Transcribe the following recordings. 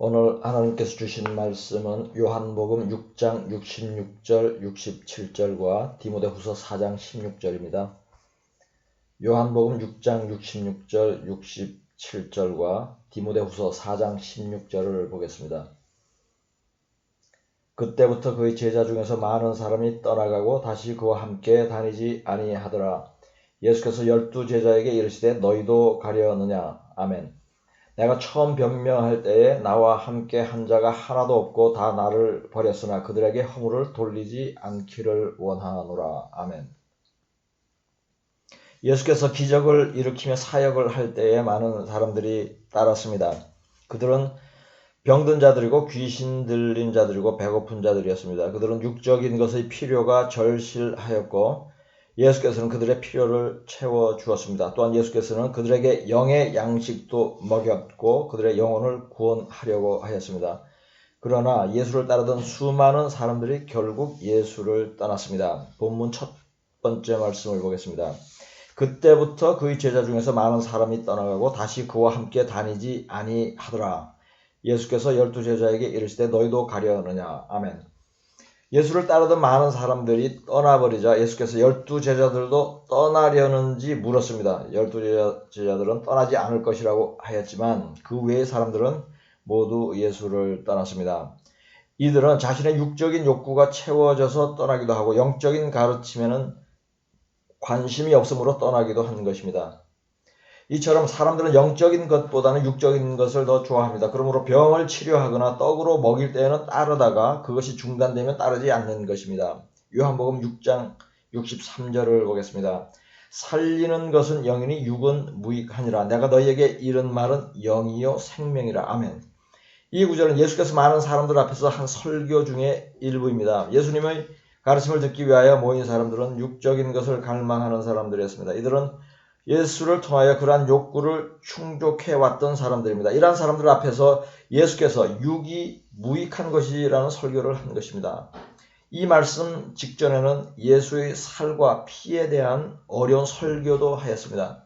오늘 하나님께서 주신 말씀은 요한복음 6장 66절 67절과 디모데후서 4장 16절입니다. 요한복음 6장 66절 67절과 디모데후서 4장 16절을 보겠습니다. 그때부터 그의 제자 중에서 많은 사람이 떠나가고 다시 그와 함께 다니지 아니하더라. 예수께서 12 제자에게 이르시되 너희도 가려느냐. 아멘. 내가 처음 변명할 때에 나와 함께 한 자가 하나도 없고 다 나를 버렸으나 그들에게 허물을 돌리지 않기를 원하노라. 아멘. 예수께서 기적을 일으키며 사역을 할 때에 많은 사람들이 따랐습니다. 그들은 병든 자들이고 귀신 들린 자들이고 배고픈 자들이었습니다. 그들은 육적인 것의 필요가 절실하였고 예수께서는 그들의 필요를 채워주었습니다. 또한 예수께서는 그들에게 영의 양식도 먹였고 그들의 영혼을 구원하려고 하였습니다. 그러나 예수를 따르던 수많은 사람들이 결국 예수를 떠났습니다. 본문 첫 번째 말씀을 보겠습니다. 그때부터 그의 제자 중에서 많은 사람이 떠나가고 다시 그와 함께 다니지 아니하더라. 예수께서 12 제자에게 이르시되 너희도 가려느냐. 아멘. 예수를 따르던 많은 사람들이 떠나버리자 예수께서 12 제자들도 떠나려는지 물었습니다. 12 제자들은 떠나지 않을 것이라고 하였지만 그 외의 사람들은 모두 예수를 떠났습니다. 이들은 자신의 육적인 욕구가 채워져서 떠나기도 하고 영적인 가르침에는 관심이 없으므로 떠나기도 하는 것입니다. 이처럼 사람들은 영적인 것보다는 육적인 것을 더 좋아합니다. 그러므로 병을 치료하거나 떡으로 먹일 때에는 따르다가 그것이 중단되면 따르지 않는 것입니다. 요한복음 6장 63절을 보겠습니다. 살리는 것은 영이니 육은 무익하니라. 내가 너희에게 이른 말은 영이요 생명이라. 아멘. 이 구절은 예수께서 많은 사람들 앞에서 한 설교 중에 일부입니다. 예수님의 가르침을 듣기 위하여 모인 사람들은 육적인 것을 갈망하는 사람들이었습니다. 이들은 예수를 통하여 그러한 욕구를 충족해왔던 사람들입니다. 이러한 사람들 앞에서 예수께서 육이 무익한 것이라는 설교를 한 것입니다. 이 말씀 직전에는 예수의 살과 피에 대한 어려운 설교도 하였습니다.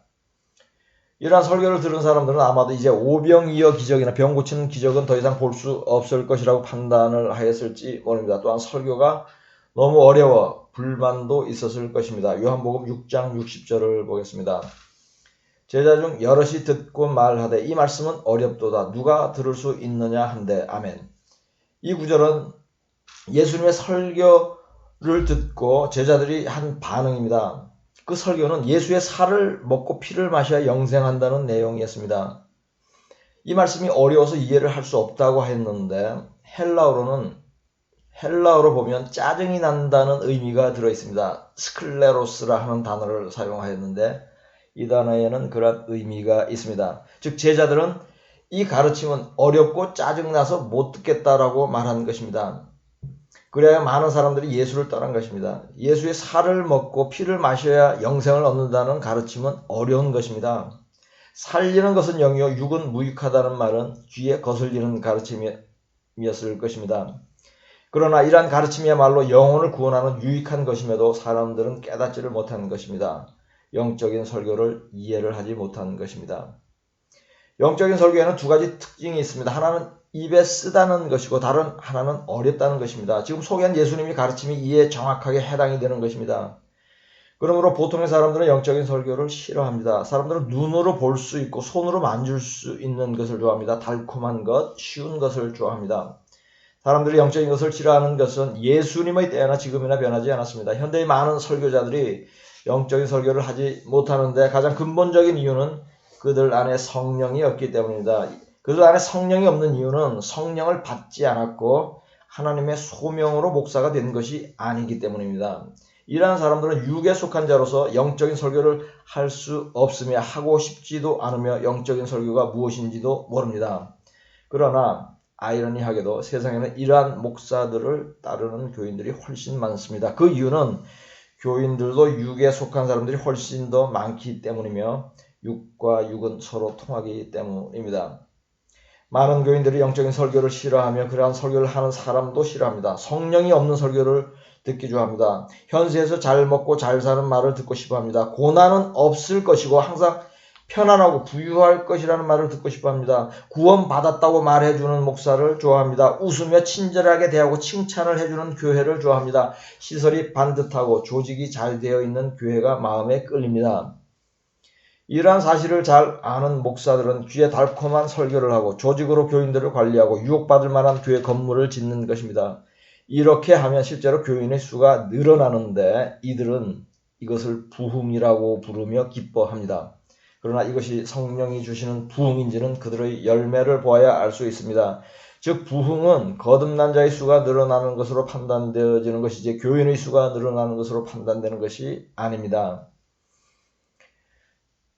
이러한 설교를 들은 사람들은 아마도 이제 오병이어 기적이나 병 고치는 기적은 더 이상 볼 수 없을 것이라고 판단을 하였을지 모릅니다. 또한 설교가 너무 어려워 불만도 있었을 것입니다. 요한복음 6장 60절을 보겠습니다. 제자 중 여럿이 듣고 말하되 이 말씀은 어렵도다. 누가 들을 수 있느냐 한데. 아멘. 이 구절은 예수님의 설교를 듣고 제자들이 한 반응입니다. 그 설교는 예수의 살을 먹고 피를 마셔야 영생한다는 내용이었습니다. 이 말씀이 어려워서 이해를 할 수 없다고 했는데 헬라어로 보면 짜증이 난다는 의미가 들어있습니다. 스클레로스라 하는 단어를 사용하였는데 이 단어에는 그런 의미가 있습니다. 즉 제자들은 이 가르침은 어렵고 짜증나서 못 듣겠다라고 말한 것입니다. 그래야 많은 사람들이 예수를 떠난 것입니다. 예수의 살을 먹고 피를 마셔야 영생을 얻는다는 가르침은 어려운 것입니다. 살리는 것은 영이요 육은 무익하다는 말은 귀에 거슬리는 가르침이었을 것입니다. 그러나 이러한 가르침이야말로 영혼을 구원하는 유익한 것임에도 사람들은 깨닫지를 못하는 것입니다. 영적인 설교를 이해를 하지 못한 것입니다. 영적인 설교에는 두 가지 특징이 있습니다. 하나는 입에 쓰다는 것이고 다른 하나는 어렵다는 것입니다. 지금 소개한 예수님이 가르침이 이에 정확하게 해당이 되는 것입니다. 그러므로 보통의 사람들은 영적인 설교를 싫어합니다. 사람들은 눈으로 볼 수 있고 손으로 만질 수 있는 것을 좋아합니다. 달콤한 것, 쉬운 것을 좋아합니다. 사람들이 영적인 것을 싫어하는 것은 예수님의 때나 지금이나 변하지 않았습니다. 현대의 많은 설교자들이 영적인 설교를 하지 못하는데 가장 근본적인 이유는 그들 안에 성령이 없기 때문입니다. 그들 안에 성령이 없는 이유는 성령을 받지 않았고 하나님의 소명으로 목사가 된 것이 아니기 때문입니다. 이러한 사람들은 육에 속한 자로서 영적인 설교를 할 수 없으며 하고 싶지도 않으며 영적인 설교가 무엇인지도 모릅니다. 그러나 아이러니하게도 세상에는 이러한 목사들을 따르는 교인들이 훨씬 많습니다. 그 이유는 교인들도 육에 속한 사람들이 훨씬 더 많기 때문이며 육과 육은 서로 통하기 때문입니다. 많은 교인들이 영적인 설교를 싫어하며 그러한 설교를 하는 사람도 싫어합니다. 성령이 없는 설교를 듣기 좋아합니다. 현세에서 잘 먹고 잘 사는 말을 듣고 싶어합니다. 고난은 없을 것이고 항상 편안하고 부유할 것이라는 말을 듣고 싶어합니다. 구원받았다고 말해주는 목사를 좋아합니다. 웃으며 친절하게 대하고 칭찬을 해주는 교회를 좋아합니다. 시설이 반듯하고 조직이 잘 되어 있는 교회가 마음에 끌립니다. 이러한 사실을 잘 아는 목사들은 귀에 달콤한 설교를 하고 조직으로 교인들을 관리하고 유혹받을 만한 교회 건물을 짓는 것입니다. 이렇게 하면 실제로 교인의 수가 늘어나는데 이들은 이것을 부흥이라고 부르며 기뻐합니다. 그러나 이것이 성령이 주시는 부흥인지는 그들의 열매를 보아야 알 수 있습니다. 즉 부흥은 거듭난 자의 수가 늘어나는 것으로 판단되어지는 것이지 교인의 수가 늘어나는 것으로 판단되는 것이 아닙니다.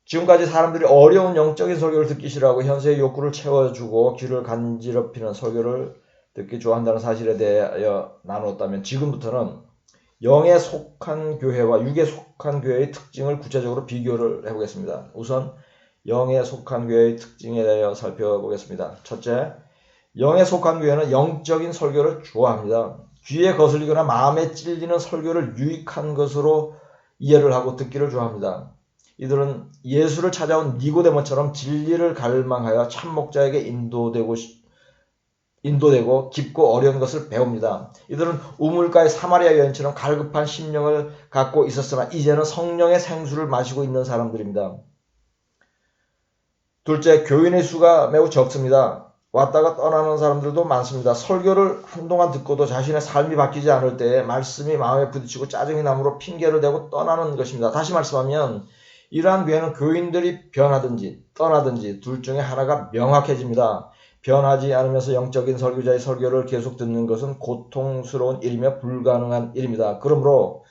지금까지 사람들이 어려운 영적인 설교를 듣기 싫어하고 현세의 욕구를 채워주고 귀를 간지럽히는 설교를 듣기 좋아한다는 사실에 대하여 나누었다면 지금부터는 영에 속한 교회와 육에 속한 교회의 특징을 구체적으로 비교를 해보겠습니다. 우선 영에 속한 교회의 특징에 대하여 살펴보겠습니다. 첫째, 영에 속한 교회는 영적인 설교를 좋아합니다. 귀에 거슬리거나 마음에 찔리는 설교를 유익한 것으로 이해를 하고 듣기를 좋아합니다. 이들은 예수를 찾아온 니고데모처럼 진리를 갈망하여 참목자에게 인도되고 깊고 어려운 것을 배웁니다. 이들은 우물가의 사마리아 여인처럼 갈급한 심령을 갖고 있었으나 이제는 성령의 생수를 마시고 있는 사람들입니다. 둘째, 교인의 수가 매우 적습니다. 왔다가 떠나는 사람들도 많습니다. 설교를 한동안 듣고도 자신의 삶이 바뀌지 않을 때에 말씀이 마음에 부딪히고 짜증이 나므로 핑계를 대고 떠나는 것입니다. 다시 말씀하면 이러한 교회는 교인들이 변하든지 떠나든지 둘 중에 하나가 명확해집니다. 변하지 않으면서 영적인 설교자의 설교를 계속 듣는 것은 고통스러운 일이며 불가능한 일입니다. 그러므로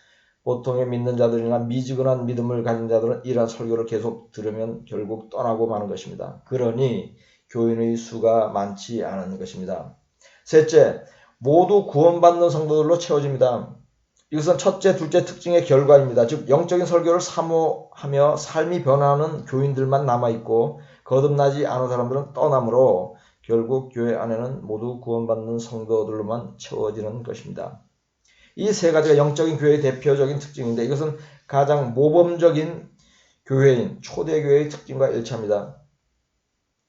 보통의 믿는 자들이나 미지근한 믿음을 가진 자들은 이러한 설교를 계속 들으면 결국 떠나고 마는 것입니다. 그러니 교인의 수가 많지 않은 것입니다. 셋째, 모두 구원받는 성도들로 채워집니다. 이것은 첫째, 둘째 특징의 결과입니다. 즉 영적인 설교를 사모하며 삶이 변하는 교인들만 남아있고 거듭나지 않은 사람들은 떠나므로 결국 교회 안에는 모두 구원받는 성도들로만 채워지는 것입니다. 이 세 가지가 영적인 교회의 대표적인 특징인데 이것은 가장 모범적인 교회인 초대교회의 특징과 일치합니다.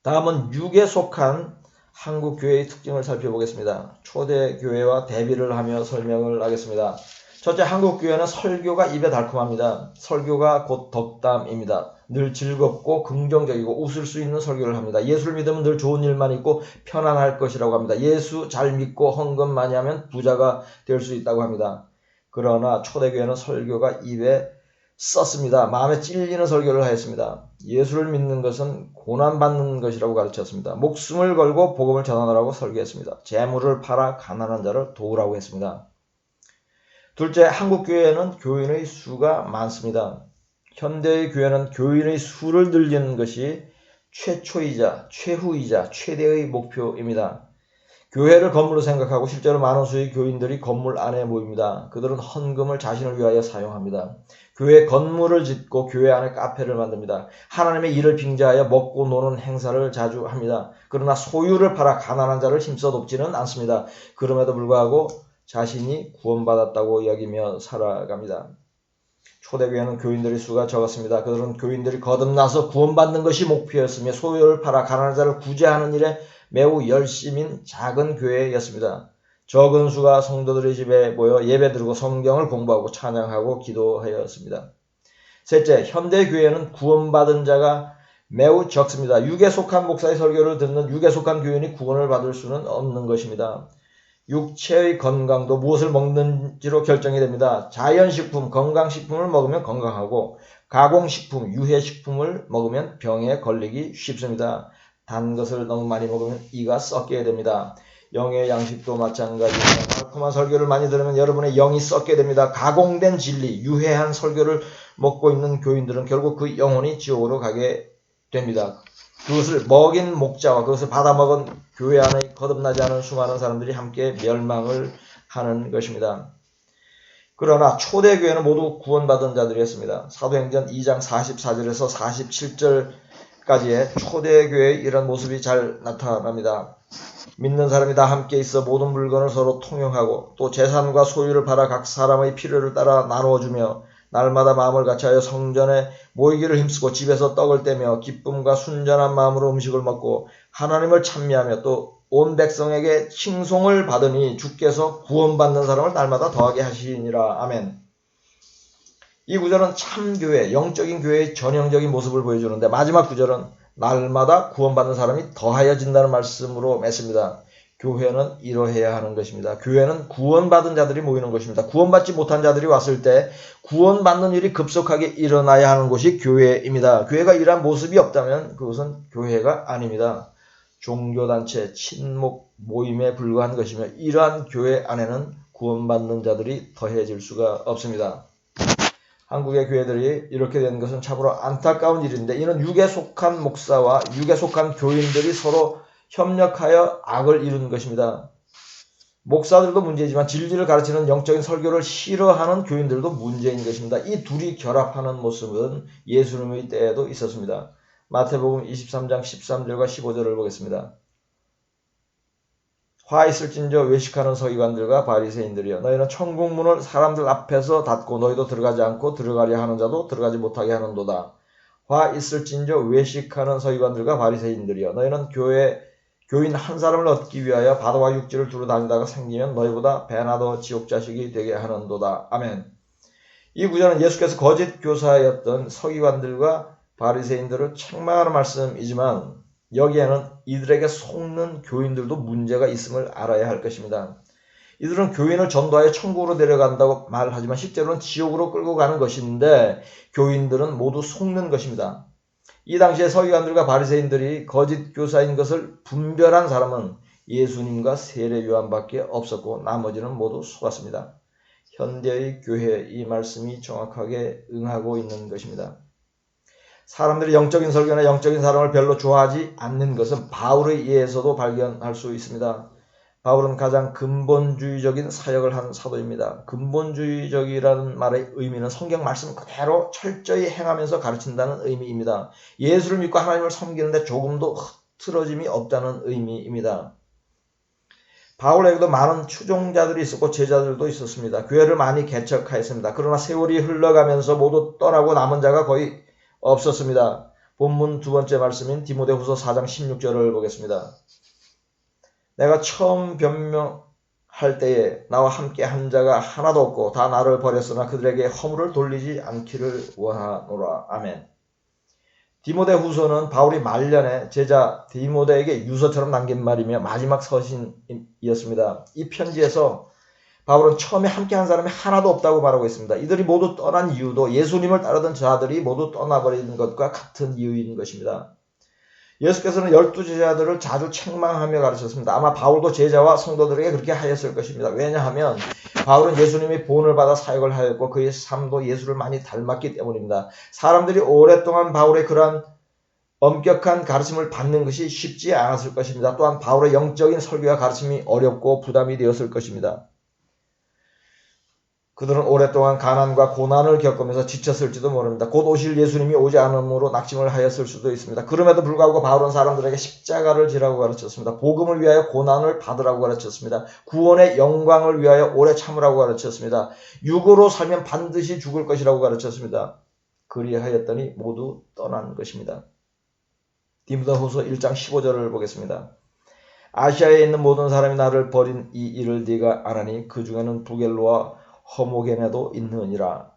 다음은 육에 속한 한국 교회의 특징을 살펴보겠습니다. 초대교회와 대비를 하며 설명을 하겠습니다. 첫째, 한국 교회는 설교가 입에 달콤합니다. 설교가 곧 덕담입니다. 늘 즐겁고 긍정적이고 웃을 수 있는 설교를 합니다. 예수를 믿으면 늘 좋은 일만 있고 편안할 것이라고 합니다. 예수 잘 믿고 헌금 많이 하면 부자가 될 수 있다고 합니다. 그러나 초대교회는 설교가 입에 썼습니다. 마음에 찔리는 설교를 하였습니다. 예수를 믿는 것은 고난받는 것이라고 가르쳤습니다. 목숨을 걸고 복음을 전하라고 설교했습니다. 재물을 팔아 가난한 자를 도우라고 했습니다. 둘째, 한국교회에는 교인의 수가 많습니다. 현대의 교회는 교인의 수를 늘리는 것이 최초이자 최후이자 최대의 목표입니다. 교회를 건물로 생각하고 실제로 많은 수의 교인들이 건물 안에 모입니다. 그들은 헌금을 자신을 위하여 사용합니다. 교회 건물을 짓고 교회 안에 카페를 만듭니다. 하나님의 일을 빙자하여 먹고 노는 행사를 자주 합니다. 그러나 소유를 팔아 가난한 자를 힘써 돕지는 않습니다. 그럼에도 불구하고 자신이 구원받았다고 여기며 살아갑니다. 초대교회는 교인들의 수가 적었습니다. 그들은 교인들이 거듭나서 구원받는 것이 목표였으며 소유를 팔아 가난한 자를 구제하는 일에 매우 열심인 작은 교회였습니다. 적은 수가 성도들의 집에 모여 예배드리고 성경을 공부하고 찬양하고 기도하였습니다. 셋째, 현대 교회는 구원받은 자가 매우 적습니다. 육에 속한 목사의 설교를 듣는 육에 속한 교인이 구원을 받을 수는 없는 것입니다. 육체의 건강도 무엇을 먹는지로 결정이 됩니다. 자연식품, 건강식품을 먹으면 건강하고 가공식품, 유해식품을 먹으면 병에 걸리기 쉽습니다. 단 것을 너무 많이 먹으면 이가 썩게 됩니다. 영의 양식도 마찬가지입니다. 달콤한 설교를 많이 들으면 여러분의 영이 썩게 됩니다. 가공된 진리, 유해한 설교를 먹고 있는 교인들은 결국 그 영혼이 지옥으로 가게 됩니다. 그것을 먹인 목자와 그것을 받아먹은 교회 안에 거듭나지 않은 수많은 사람들이 함께 멸망을 하는 것입니다. 그러나 초대교회는 모두 구원받은 자들이었습니다. 사도행전 2장 44절에서 47절까지의 초대교회의 이런 모습이 잘 나타납니다. 믿는 사람이 다 함께 있어 모든 물건을 서로 통용하고 또 재산과 소유를 팔아 각 사람의 필요를 따라 나누어주며 날마다 마음을 같이하여 성전에 모이기를 힘쓰고 집에서 떡을 떼며 기쁨과 순전한 마음으로 음식을 먹고 하나님을 찬미하며 또 온 백성에게 칭송을 받으니 주께서 구원받는 사람을 날마다 더하게 하시니라. 아멘. 이 구절은 참교회, 영적인 교회의 전형적인 모습을 보여주는데 마지막 구절은 날마다 구원받는 사람이 더하여진다는 말씀으로 맺습니다. 교회는 이러해야 하는 것입니다. 교회는 구원받은 자들이 모이는 것입니다. 구원받지 못한 자들이 왔을 때 구원받는 일이 급속하게 일어나야 하는 곳이 교회입니다. 교회가 이러한 모습이 없다면 그것은 교회가 아닙니다. 종교단체, 친목, 모임에 불과한 것이며 이러한 교회 안에는 구원받는 자들이 더해질 수가 없습니다. 한국의 교회들이 이렇게 된 것은 참으로 안타까운 일인데 이는 육에 속한 목사와 육에 속한 교인들이 서로 협력하여 악을 이루는 것입니다. 목사들도 문제지만 진리를 가르치는 영적인 설교를 싫어하는 교인들도 문제인 것입니다. 이 둘이 결합하는 모습은 예수님의 때에도 있었습니다. 마태복음 23장 13절과 15절을 보겠습니다. 화 있을진저 외식하는 서기관들과 바리새인들이여 너희는 천국문을 사람들 앞에서 닫고 너희도 들어가지 않고 들어가려 하는 자도 들어가지 못하게 하는도다. 화 있을진저 외식하는 서기관들과 바리새인들이여 너희는 교인 한 사람을 얻기 위하여 바다와 육지를 두루 다니다가 생기면 너희보다 배나 더 지옥 자식이 되게 하는도다. 아멘. 이 구절은 예수께서 거짓 교사였던 서기관들과 바리새인들을 책망하는 말씀이지만 여기에는 이들에게 속는 교인들도 문제가 있음을 알아야 할 것입니다. 이들은 교인을 전도하여 천국으로 내려간다고 말하지만 실제로는 지옥으로 끌고 가는 것인데 교인들은 모두 속는 것입니다. 이 당시에 서기관들과 바리새인들이 거짓 교사인 것을 분별한 사람은 예수님과 세례 요한밖에 없었고 나머지는 모두 속았습니다. 현대의 교회에 이 말씀이 정확하게 응하고 있는 것입니다. 사람들이 영적인 설교나 영적인 사람을 별로 좋아하지 않는 것은 바울의 예에서도 발견할 수 있습니다. 바울은 가장 근본주의적인 사역을 한 사도입니다. 근본주의적이라는 말의 의미는 성경 말씀 그대로 철저히 행하면서 가르친다는 의미입니다. 예수를 믿고 하나님을 섬기는데 조금도 흐트러짐이 없다는 의미입니다. 바울에게도 많은 추종자들이 있었고 제자들도 있었습니다. 교회를 많이 개척하였습니다. 그러나 세월이 흘러가면서 모두 떠나고 남은 자가 거의 없었습니다. 본문 두 번째 말씀인 디모데후서 4장 16절을 보겠습니다. 내가 처음 변명할 때에 나와 함께 한 자가 하나도 없고 다 나를 버렸으나 그들에게 허물을 돌리지 않기를 원하노라. 아멘. 디모데후서는 바울이 말년에 제자 디모데에게 유서처럼 남긴 말이며 마지막 서신이었습니다. 이 편지에서 바울은 처음에 함께한 사람이 하나도 없다고 말하고 있습니다. 이들이 모두 떠난 이유도 예수님을 따르던 자들이 모두 떠나버린 것과 같은 이유인 것입니다. 예수께서는 12제자들을 자주 책망하며 가르쳤습니다. 아마 바울도 제자와 성도들에게 그렇게 하였을 것입니다. 왜냐하면 바울은 예수님이 본을 받아 사역을 하였고 그의 삶도 예수를 많이 닮았기 때문입니다. 사람들이 오랫동안 바울의 그러한 엄격한 가르침을 받는 것이 쉽지 않았을 것입니다. 또한 바울의 영적인 설교와 가르침이 어렵고 부담이 되었을 것입니다. 그들은 오랫동안 가난과 고난을 겪으면서 지쳤을지도 모릅니다. 곧 오실 예수님이 오지 않음으로 낙심을 하였을 수도 있습니다. 그럼에도 불구하고 바울은 사람들에게 십자가를 지라고 가르쳤습니다. 복음을 위하여 고난을 받으라고 가르쳤습니다. 구원의 영광을 위하여 오래 참으라고 가르쳤습니다. 육으로 살면 반드시 죽을 것이라고 가르쳤습니다. 그리하였더니 모두 떠난 것입니다. 디모데후서 1장 15절을 보겠습니다. 아시아에 있는 모든 사람이 나를 버린 이 일을 네가 아나니 그 중에는 부겔로와 허모게네도 있느니라.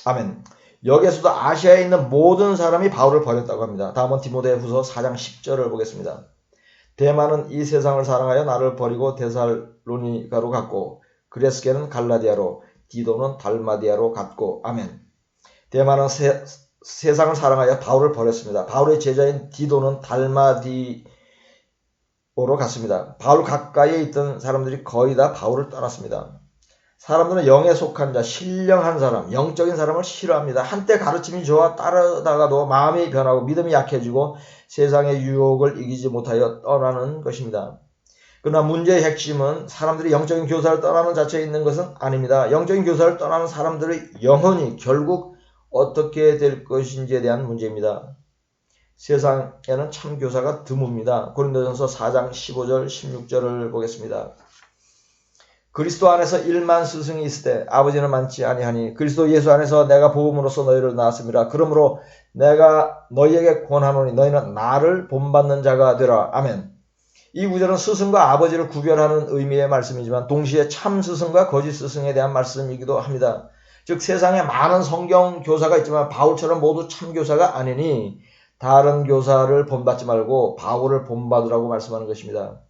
아멘. 여기에서도 아시아에 있는 모든 사람이 바울을 버렸다고 합니다. 다음은 디모데후서 4장 10절을 보겠습니다. 데마는 이 세상을 사랑하여 나를 버리고 데살로니가로 갔고 그레스게는 갈라디아로 디도는 달마디아로 갔고. 아멘. 데마는 세상을 사랑하여 바울을 버렸습니다. 바울의 제자인 디도는 달마디오로 갔습니다. 바울 가까이에 있던 사람들이 거의 다 바울을 떠났습니다. 사람들은 영에 속한 자, 신령한 사람, 영적인 사람을 싫어합니다. 한때 가르침이 좋아 따르다가도 마음이 변하고 믿음이 약해지고 세상의 유혹을 이기지 못하여 떠나는 것입니다. 그러나 문제의 핵심은 사람들이 영적인 교사를 떠나는 자체에 있는 것은 아닙니다. 영적인 교사를 떠나는 사람들의 영혼이 결국 어떻게 될 것인지에 대한 문제입니다. 세상에는 참 교사가 드뭅니다. 고린도전서 4장 15절 16절을 보겠습니다. 그리스도 안에서 1만 스승이 있을 때 아버지는 많지 아니하니 그리스도 예수 안에서 내가 복음으로써 너희를 낳았습니다. 그러므로 내가 너희에게 권하노니 너희는 나를 본받는 자가 되라. 아멘. 이 구절은 스승과 아버지를 구별하는 의미의 말씀이지만 동시에 참 스승과 거짓 스승에 대한 말씀이기도 합니다. 즉 세상에 많은 성경 교사가 있지만 바울처럼 모두 참 교사가 아니니 다른 교사를 본받지 말고 바울을 본받으라고 말씀하는 것입니다.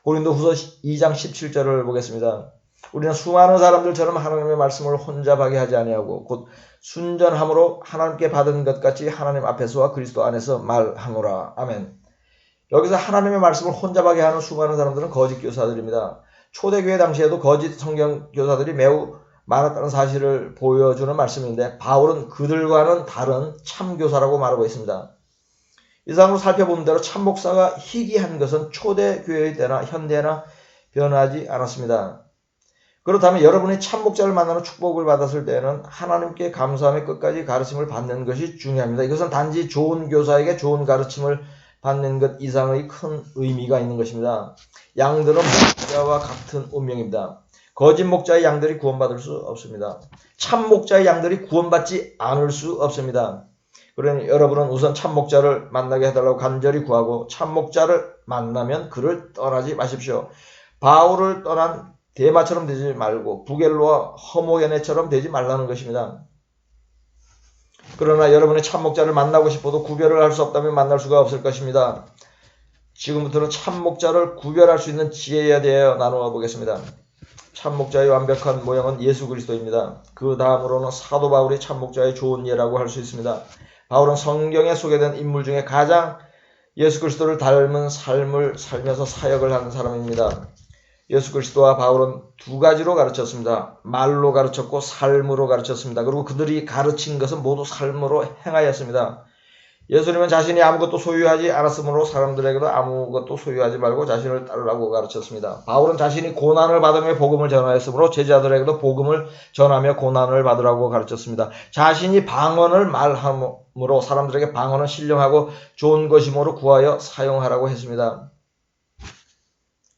고린도후서 2장 17절을 보겠습니다. 우리는 수많은 사람들처럼 하나님의 말씀을 혼잡하게 하지 아니하고 곧 순전함으로 하나님께 받은 것 같이 하나님 앞에서와 그리스도 안에서 말하노라. 아멘. 여기서 하나님의 말씀을 혼잡하게 하는 수많은 사람들은 거짓 교사들입니다. 초대교회 당시에도 거짓 성경 교사들이 매우 많았다는 사실을 보여주는 말씀인데 바울은 그들과는 다른 참교사라고 말하고 있습니다. 이상으로 살펴보는 대로 참목사가 희귀한 것은 초대교회의 때나 현대나 변하지 않았습니다. 그렇다면 여러분이 참목자를 만나는 축복을 받았을 때는 하나님께 감사하며 끝까지 가르침을 받는 것이 중요합니다. 이것은 단지 좋은 교사에게 좋은 가르침을 받는 것 이상의 큰 의미가 있는 것입니다. 양들은 목자와 같은 운명입니다. 거짓 목자의 양들이 구원받을 수 없습니다. 참 목자의 양들이 구원받지 않을 수 없습니다. 그러니 여러분은 우선 참 목자를 만나게 해달라고 간절히 구하고 참 목자를 만나면 그를 떠나지 마십시오. 바울을 떠난 데마처럼 되지 말고 부겔로와 허모게네처럼 되지 말라는 것입니다. 그러나 여러분이 참 목자를 만나고 싶어도 구별을 할 수 없다면 만날 수가 없을 것입니다. 지금부터는 참 목자를 구별할 수 있는 지혜에 대해 나누어 보겠습니다. 참 목자의 완벽한 모형은 예수 그리스도입니다. 그 다음으로는 사도 바울이 참 목자의 좋은 예라고 할 수 있습니다. 바울은 성경에 소개된 인물 중에 가장 예수 그리스도를 닮은 삶을 살면서 사역을 하는 사람입니다. 예수 그리스도와 바울은 두 가지로 가르쳤습니다. 말로 가르쳤고 삶으로 가르쳤습니다. 그리고 그들이 가르친 것은 모두 삶으로 행하였습니다. 예수님은 자신이 아무것도 소유하지 않았으므로 사람들에게도 아무것도 소유하지 말고 자신을 따르라고 가르쳤습니다. 바울은 자신이 고난을 받으며 복음을 전하였으므로 제자들에게도 복음을 전하며 고난을 받으라고 가르쳤습니다. 자신이 방언을 말함으로 사람들에게 방언은 신령하고 좋은 것이므로 구하여 사용하라고 했습니다.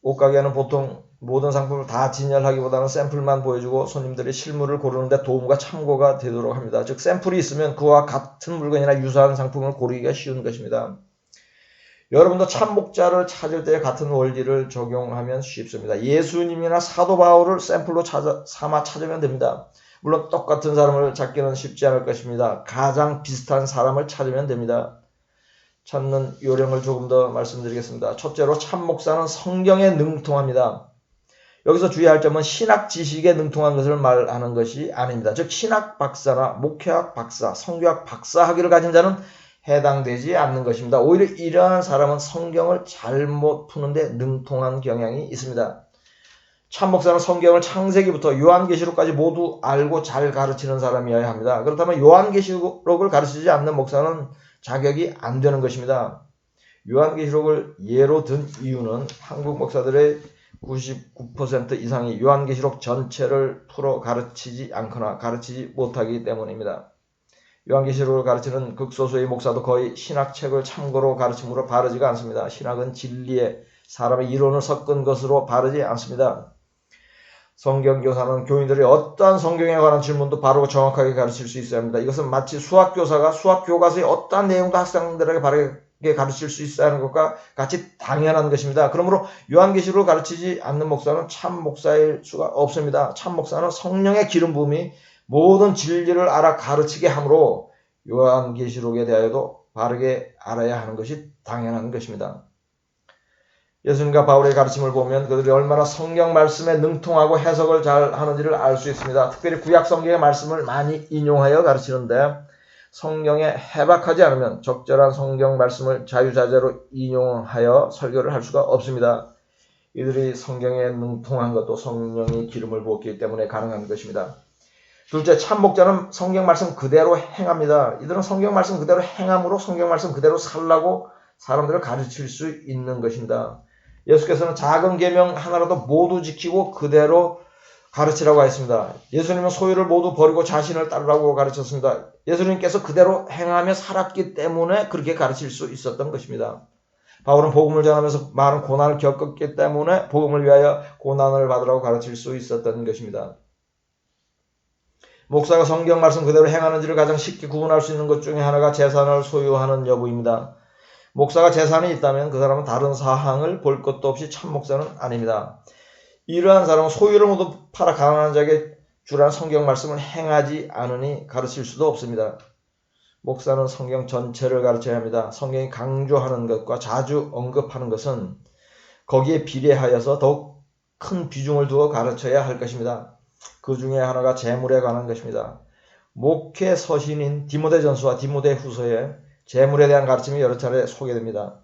옷가게는 보통 모든 상품을 다 진열하기보다는 샘플만 보여주고 손님들이 실물을 고르는데 도움과 참고가 되도록 합니다. 즉 샘플이 있으면 그와 같은 물건이나 유사한 상품을 고르기가 쉬운 것입니다. 여러분도 참 목자를 찾을 때 같은 원리를 적용하면 쉽습니다. 예수님이나 사도 바울을 샘플로 삼아 찾으면 됩니다. 물론 똑같은 사람을 찾기는 쉽지 않을 것입니다. 가장 비슷한 사람을 찾으면 됩니다. 찾는 요령을 조금 더 말씀드리겠습니다. 첫째로 참 목사는 성경에 능통합니다. 여기서 주의할 점은 신학 지식에 능통한 것을 말하는 것이 아닙니다. 즉 신학 박사나 목회학 박사, 성교학 박사 학위를 가진 자는 해당되지 않는 것입니다. 오히려 이러한 사람은 성경을 잘못 푸는데 능통한 경향이 있습니다. 참 목사는 성경을 창세기부터 요한계시록까지 모두 알고 잘 가르치는 사람이어야 합니다. 그렇다면 요한계시록을 가르치지 않는 목사는 자격이 안 되는 것입니다. 요한계시록을 예로 든 이유는 한국 목사들의 99% 이상이 요한계시록 전체를 풀어 가르치지 않거나 가르치지 못하기 때문입니다. 요한계시록을 가르치는 극소수의 목사도 거의 신학책을 참고로 가르침으로 바르지가 않습니다. 신학은 진리에 사람의 이론을 섞은 것으로 바르지 않습니다. 성경교사는 교인들이 어떠한 성경에 관한 질문도 바로 정확하게 가르칠 수 있어야 합니다. 이것은 마치 수학교사가 수학교과서의 어떠한 내용도 학생들에게 바르게 가르칠 수 있어야 하는 것과 같이 당연한 것입니다. 그러므로 요한계시록을 가르치지 않는 목사는 참 목사일 수가 없습니다. 참 목사는 성령의 기름 부음이 모든 진리를 알아 가르치게 하므로 요한계시록에 대하여도 바르게 알아야 하는 것이 당연한 것입니다. 예수님과 바울의 가르침을 보면 그들이 얼마나 성경 말씀에 능통하고 해석을 잘 하는지를 알 수 있습니다. 특별히 구약 성경의 말씀을 많이 인용하여 가르치는데 성경에 해박하지 않으면 적절한 성경 말씀을 자유자재로 인용하여 설교를 할 수가 없습니다. 이들이 성경에 능통한 것도 성령이 기름을 부었기 때문에 가능한 것입니다. 둘째, 참 목자는 성경 말씀 그대로 행합니다. 이들은 성경 말씀 그대로 행함으로 성경 말씀 그대로 살라고 사람들을 가르칠 수 있는 것입니다. 예수께서는 작은 계명 하나라도 모두 지키고 그대로 가르치라고 했습니다. 예수님은 소유를 모두 버리고 자신을 따르라고 가르쳤습니다. 예수님께서 그대로 행하며 살았기 때문에 그렇게 가르칠 수 있었던 것입니다. 바울은 복음을 전하면서 많은 고난을 겪었기 때문에 복음을 위하여 고난을 받으라고 가르칠 수 있었던 것입니다. 목사가 성경 말씀 그대로 행하는지를 가장 쉽게 구분할 수 있는 것 중에 하나가 재산을 소유하는 여부입니다. 목사가 재산이 있다면 그 사람은 다른 사항을 볼 것도 없이 참 목사는 아닙니다. 이러한 사람은 소유를 모두 팔아 가난한 자에게 주라는 성경 말씀을 행하지 않으니 가르칠 수도 없습니다. 목사는 성경 전체를 가르쳐야 합니다. 성경이 강조하는 것과 자주 언급하는 것은 거기에 비례하여서 더욱 큰 비중을 두어 가르쳐야 할 것입니다. 그 중에 하나가 재물에 관한 것입니다. 목회 서신인 디모데전서와 디모데후서에 재물에 대한 가르침이 여러 차례 소개됩니다.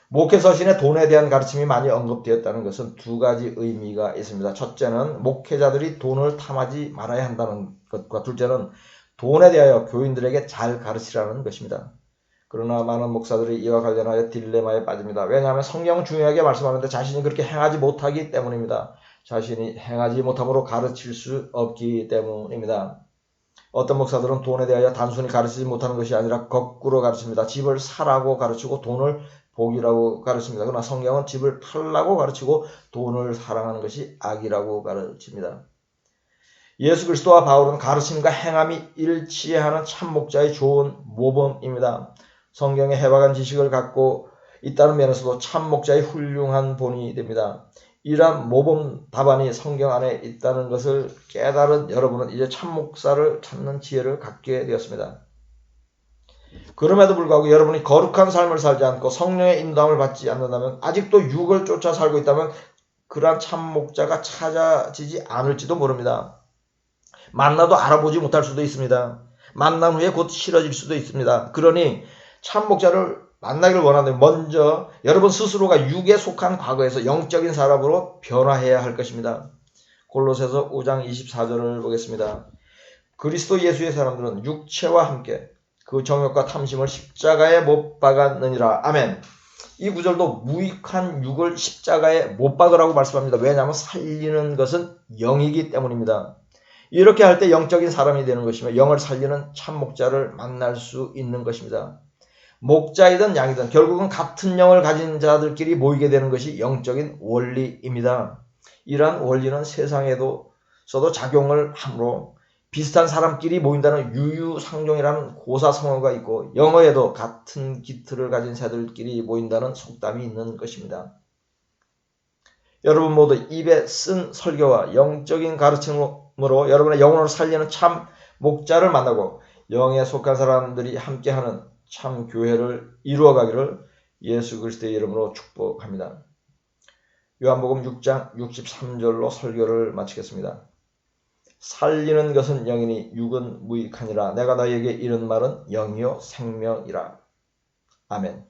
목회 서신에 돈에 대한 가르침이 많이 언급되었다는 것은 두 가지 의미가 있습니다. 첫째는 목회자들이 돈을 탐하지 말아야 한다는 것과 둘째는 돈에 대하여 교인들에게 잘 가르치라는 것입니다. 그러나 많은 목사들이 이와 관련하여 딜레마에 빠집니다. 왜냐하면 성경은 중요하게 말씀하는데 자신이 그렇게 행하지 못하기 때문입니다. 자신이 행하지 못함으로 가르칠 수 없기 때문입니다. 어떤 목사들은 돈에 대하여 단순히 가르치지 못하는 것이 아니라 거꾸로 가르칩니다. 집을 사라고 가르치고 돈을 복이라고 가르칩니다. 그러나 성경은 집을 팔라고 가르치고 돈을 사랑하는 것이 악이라고 가르칩니다. 예수 그리스도와 바울은 가르침과 행함이 일치하는 참 목자의 좋은 모범입니다. 성경의 해박한 지식을 갖고 있다는 면에서도 참 목자의 훌륭한 본이 됩니다. 이러한 모범 답안이 성경 안에 있다는 것을 깨달은 여러분은 이제 참 목사를 찾는 지혜를 갖게 되었습니다. 그럼에도 불구하고 여러분이 거룩한 삶을 살지 않고 성령의 인도함을 받지 않는다면, 아직도 육을 쫓아 살고 있다면 그러한 참 목자가 찾아지지 않을지도 모릅니다. 만나도 알아보지 못할 수도 있습니다. 만난 후에 곧 싫어질 수도 있습니다. 그러니 참 목자를 만나기를 원하는데 먼저 여러분 스스로가 육에 속한 과거에서 영적인 사람으로 변화해야 할 것입니다. 골로새서 5장 24절을 보겠습니다. 그리스도 예수의 사람들은 육체와 함께 그 정욕과 탐심을 십자가에 못 박았느니라. 아멘. 이 구절도 무익한 육을 십자가에 못 박으라고 말씀합니다. 왜냐하면 살리는 것은 영이기 때문입니다. 이렇게 할 때 영적인 사람이 되는 것이며 영을 살리는 참 목자를 만날 수 있는 것입니다. 목자이든 양이든 결국은 같은 영을 가진 자들끼리 모이게 되는 것이 영적인 원리입니다. 이러한 원리는 세상에서도 작용을 하므로 비슷한 사람끼리 모인다는 유유상종이라는 고사성어가 있고, 영어에도 같은 기틀을 가진 새들끼리 모인다는 속담이 있는 것입니다. 여러분 모두 입에 쓴 설교와 영적인 가르침으로 여러분의 영혼을 살리는 참 목자를 만나고 영에 속한 사람들이 함께하는 참 교회를 이루어가기를 예수 그리스도의 이름으로 축복합니다. 요한복음 6장 63절로 설교를 마치겠습니다. 살리는 것은 영이니 육은 무익하니라. 내가 너희에게 이른 말은 영이요 생명이라. 아멘.